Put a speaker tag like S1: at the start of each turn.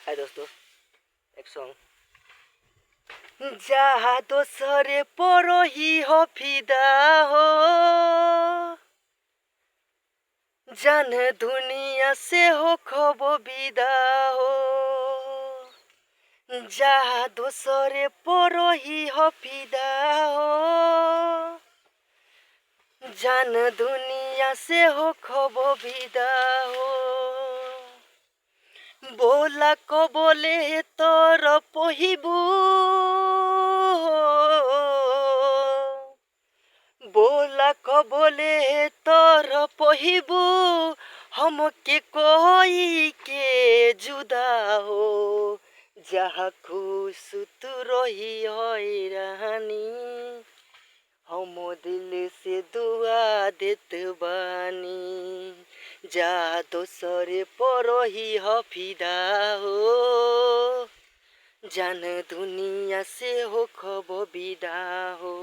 S1: हाय दोस्तों, एक सॉन्ग। जहाँ दोसरे परोही हो फिदा हो, जान दुनिया से हो खबो विदा हो। जहाँ दोसरे परोही हो फिदा हो, जान दुनिया से हो खबो विदा हो। बोला कबले तर पहिबू, बोला कबले तर पहिबू, हमके कोई के जुदा हो। जहाँ खुश तू रही हैरानी, हम दिल से दुआ देत बानी। जा दोसरे परोही हो फिदा हो, जान दुनिया से हो खबो विदा हो।